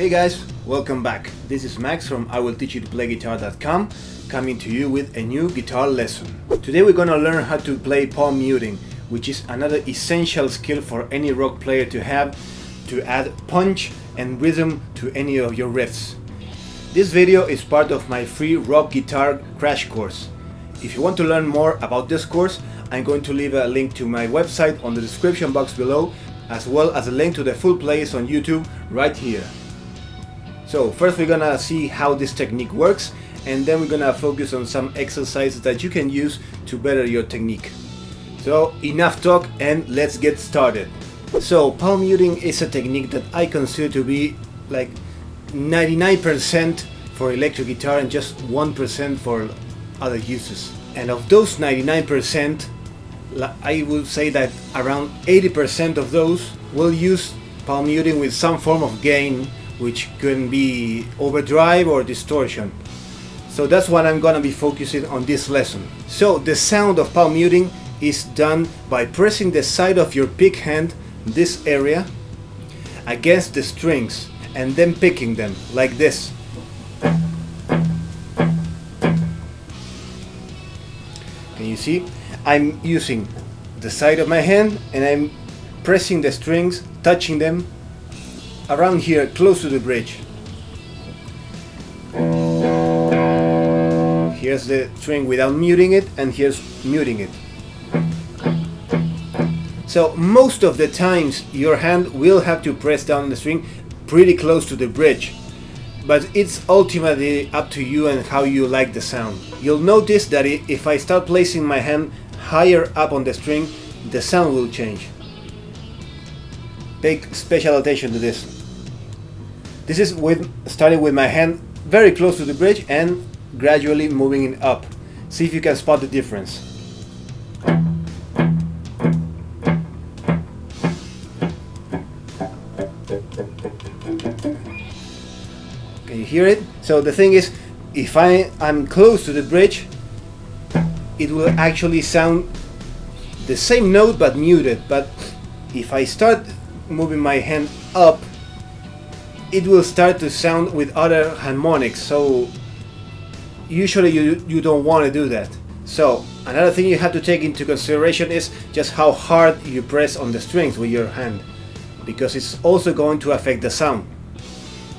Hey guys, welcome back. This is Max from iwillteachyoutoPlayGuitar.com, coming to you with a new guitar lesson. Today we're gonna learn how to play palm muting, which is another essential skill for any rock player to have to add punch and rhythm to any of your riffs. This video is part of my free rock guitar crash course. If you want to learn more about this course, I'm going to leave a link to my website on the description box below, as well as a link to the full playlist on YouTube right here. So first we're gonna see how this technique works, and then we're gonna focus on some exercises that you can use to better your technique. So enough talk and let's get started. So palm muting is a technique that I consider to be like 99% for electric guitar and just 1% for other uses. And of those 99%, I would say that around 80% of those will use palm muting with some form of gain, which can be overdrive or distortion. So that's what I'm gonna be focusing on this lesson. So the sound of palm muting is done by pressing the side of your pick hand, this area, against the strings and then picking them like this. Can you see? I'm using the side of my hand and I'm pressing the strings, touching them around here, close to the bridge. Here's the string without muting it, and here's muting it. So most of the times your hand will have to press down the string pretty close to the bridge, but it's ultimately up to you and how you like the sound. You'll notice that if I start placing my hand higher up on the string, the sound will change. Pay special attention to this. This is starting with my hand very close to the bridge and gradually moving it up. See if you can spot the difference. Can you hear it? So the thing is, if I'm close to the bridge, it will actually sound the same note but muted. But if I start moving my hand up, it will start to sound with other harmonics. So usually you don't want to do that. So another thing you have to take into consideration is just how hard you press on the strings with your hand, because it's also going to affect the sound.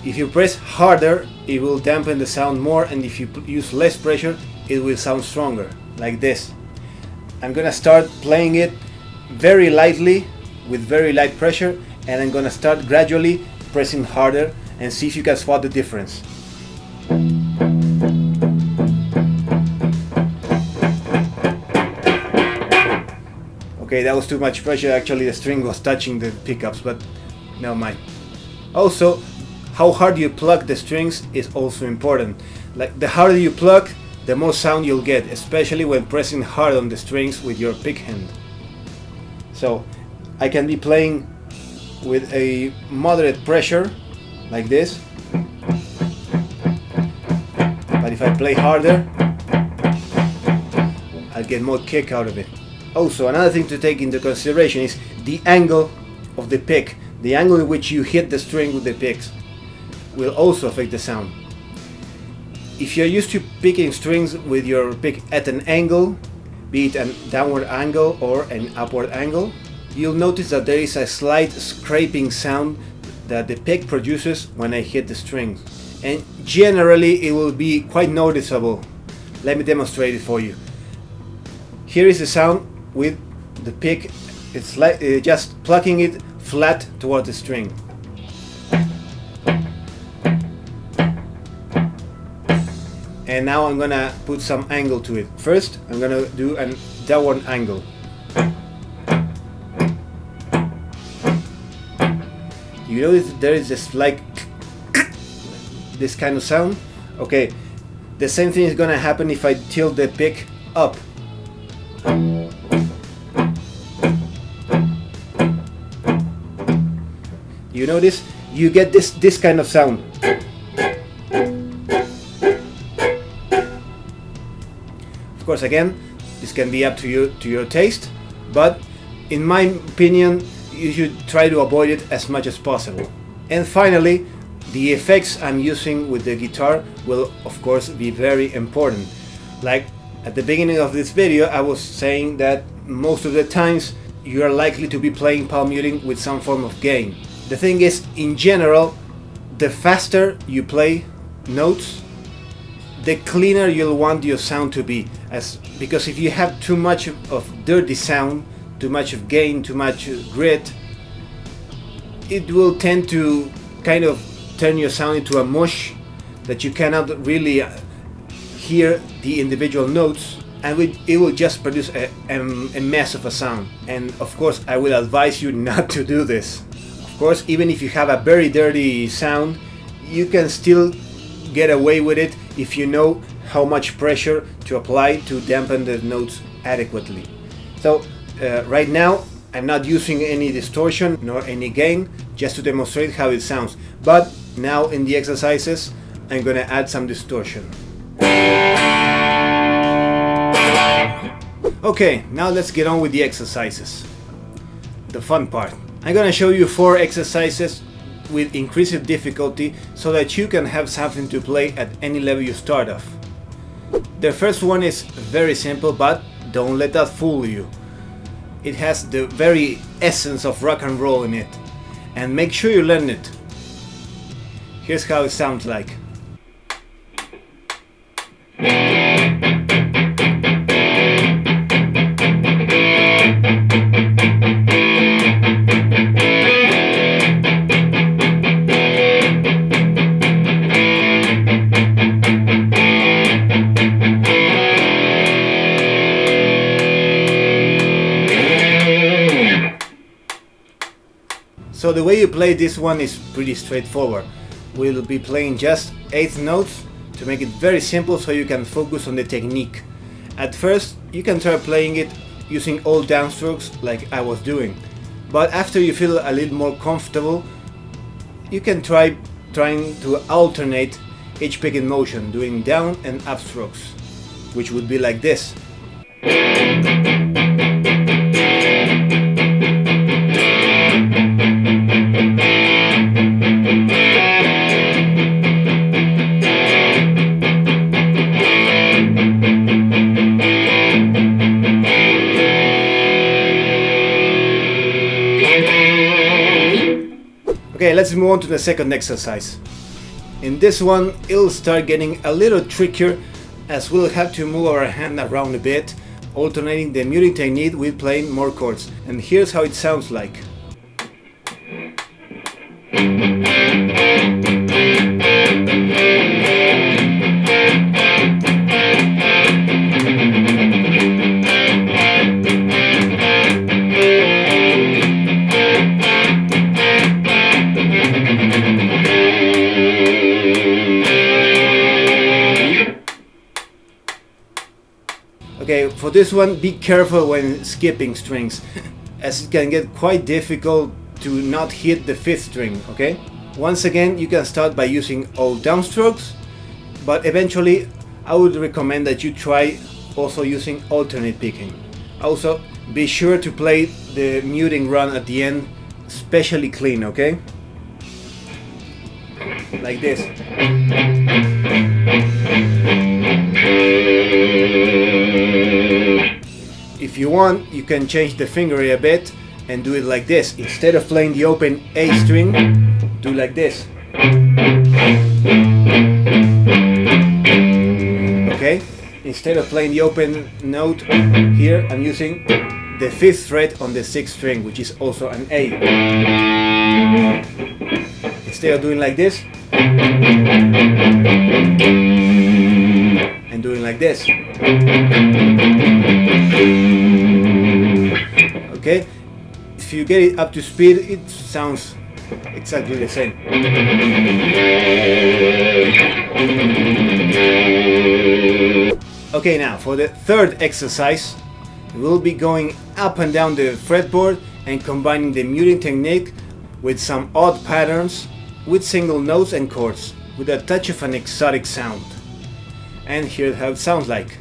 If you press harder, it will dampen the sound more, and if you use less pressure, it will sound stronger, like this. I'm gonna start playing it very lightly with very light pressure, and I'm gonna start gradually pressing harder and see if you can spot the difference. Okay, that was too much pressure. Actually the string was touching the pickups, but never mind. Also, how hard you pluck the strings is also important. Like, the harder you pluck, the more sound you'll get, especially when pressing hard on the strings with your pick hand. So I can be playing with a moderate pressure like this, but if I play harder, I'll get more kick out of it. Also, another thing to take into consideration is the angle of the pick. The angle in which you hit the string with the picks will also affect the sound. If you're used to picking strings with your pick at an angle, be it a downward angle or an upward angle, you'll notice that there is a slight scraping sound that the pick produces when I hit the strings, and generally it will be quite noticeable. Let me demonstrate it for you. Here is the sound with the pick. It's like just plucking it flat toward the string. And now I'm gonna put some angle to it. First, I'm gonna do a downward angle. You notice there is this like this kind of sound? Okay, the same thing is gonna happen if I tilt the pick up. You notice? You get this kind of sound. Of course, again, this can be up to your taste, but in my opinion, you should try to avoid it as much as possible. And finally, the effects I'm using with the guitar will of course be very important. Like at the beginning of this video I was saying that most of the times you are likely to be playing palm muting with some form of gain. The thing is, in general, the faster you play notes, the cleaner you'll want your sound to be, because if you have too much of dirty sound, too much of gain, too much grit, it will tend to kind of turn your sound into a mush that you cannot really hear the individual notes, and it will just produce a mess of a sound. And of course I will advise you not to do this. Of course, even if you have a very dirty sound, you can still get away with it if you know how much pressure to apply to dampen the notes adequately. So right now I'm not using any distortion nor any gain, just to demonstrate how it sounds. But now in the exercises I'm gonna add some distortion. Okay, now let's get on with the exercises. The fun part. I'm gonna show you 4 exercises with increased difficulty so that you can have something to play at any level you start off. The first one is very simple, but don't let that fool you. It has the very essence of rock and roll in it, and make sure you learn it. Here's how it sounds like. So the way you play this one is pretty straightforward. We'll be playing just 8 notes to make it very simple so you can focus on the technique. At first you can try playing it using all downstrokes like I was doing, but after you feel a little more comfortable you can trying to alternate each picking motion, doing down and up strokes, which would be like this. Okay, let's move on to the second exercise. In this one, it'll start getting a little trickier as we'll have to move our hand around a bit, alternating the muting technique with playing more chords. And here's how it sounds like. Okay, for this one, be careful when skipping strings, as it can get quite difficult to not hit the 5th string, okay? Once again, you can start by using all downstrokes, but eventually I would recommend that you try also using alternate picking. Also, be sure to play the muting run at the end especially clean, okay? Like this. If you want, you can change the fingery a bit and do it like this. Instead of playing the open A string, do like this. Okay? Instead of playing the open note here, I'm using the 5th fret on the 6th string, which is also an A. Instead of doing like this, and doing like this. Okay? If you get it up to speed, it sounds exactly the same. Okay, now for the third exercise, we'll be going up and down the fretboard and combining the muting technique with some odd patterns, with single notes and chords, with a touch of an exotic sound. And here's how it sounds like.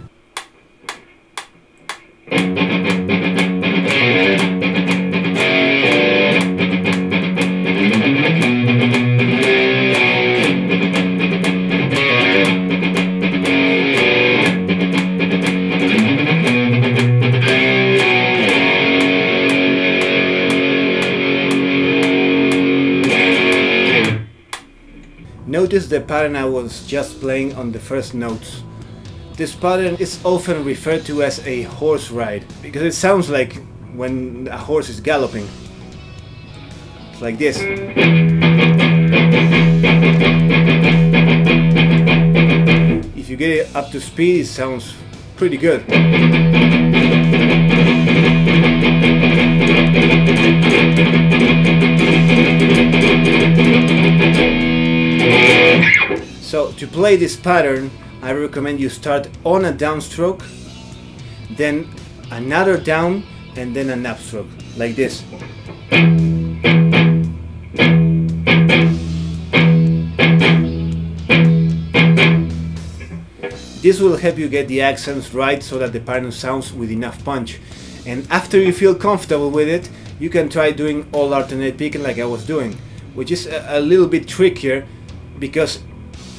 notice the pattern I was just playing on the first notes. This pattern is often referred to as a horse ride, because it sounds like when a horse is galloping. It's like this. If you get it up to speed, it sounds pretty good. So to play this pattern, I recommend you start on a downstroke, then another down, and then an upstroke, like this. This will help you get the accents right so that the pattern sounds with enough punch. And after you feel comfortable with it, you can try doing all alternate picking like I was doing, which is a little bit trickier because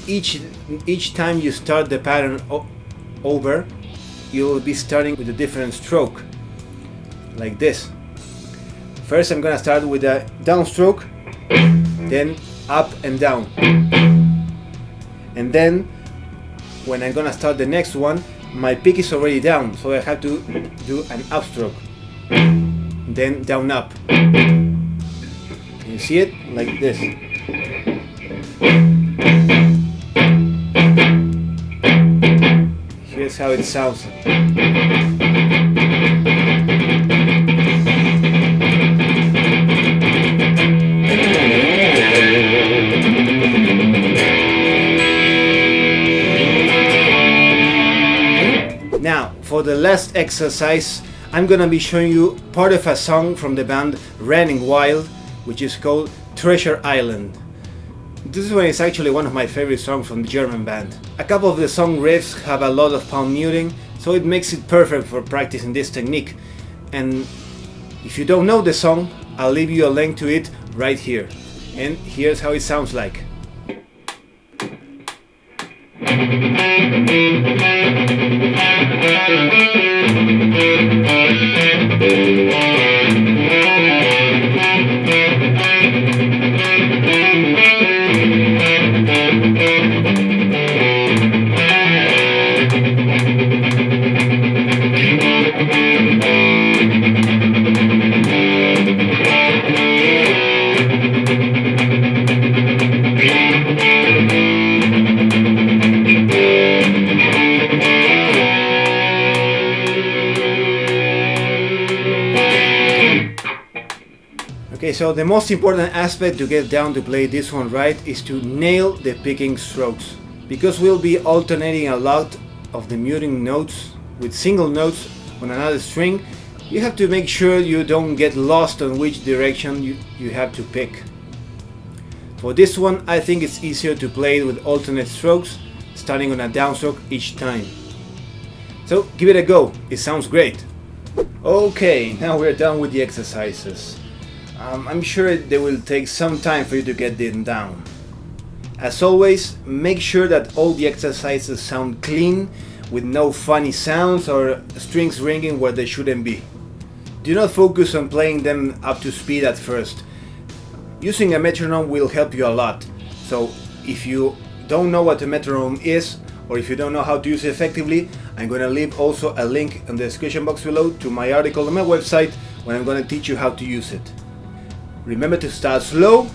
each time you start the pattern over, you'll be starting with a different stroke, like this. First I'm gonna start with a downstroke, then up and down, and then when I'm gonna start the next one, my pick is already down, so I have to do an upstroke, then down up. Can you see it? Like this. Here's how it sounds. Now, for the last exercise, I'm gonna be showing you part of a song from the band Running Wild, which is called Treasure Island. This one is actually one of my favorite songs from the German band. A couple of the song riffs have a lot of palm muting, so it makes it perfect for practicing this technique. And if you don't know the song, I'll leave you a link to it right here. And here's how it sounds like. Okay, so the most important aspect to get down to play this one right is to nail the picking strokes, because we'll be alternating a lot of the muting notes with single notes on another string. You have to make sure you don't get lost on which direction you have to pick. For this one, I think it's easier to play it with alternate strokes, starting on a downstroke each time. So give it a go, it sounds great. Okay, now we're done with the exercises. I'm sure they will take some time for you to get them down. As always, make sure that all the exercises sound clean, with no funny sounds or strings ringing where they shouldn't be. Do not focus on playing them up to speed at first. Using a metronome will help you a lot. So if you don't know what a metronome is, or if you don't know how to use it effectively, I'm going to leave also a link in the description box below to my article on my website when I'm going to teach you how to use it. Remember to start slow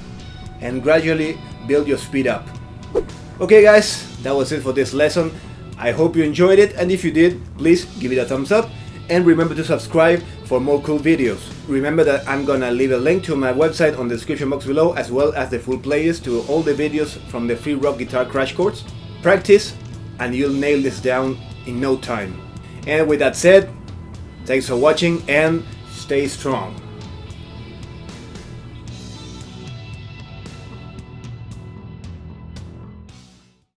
and gradually build your speed up. Okay guys, that was it for this lesson. I hope you enjoyed it, and if you did, please give it a thumbs up and remember to subscribe for more cool videos. Remember that I'm gonna leave a link to my website on the description box below, as well as the full playlist to all the videos from the free rock guitar crash course. Practice and you'll nail this down in no time. And with that said, thanks for watching and stay strong.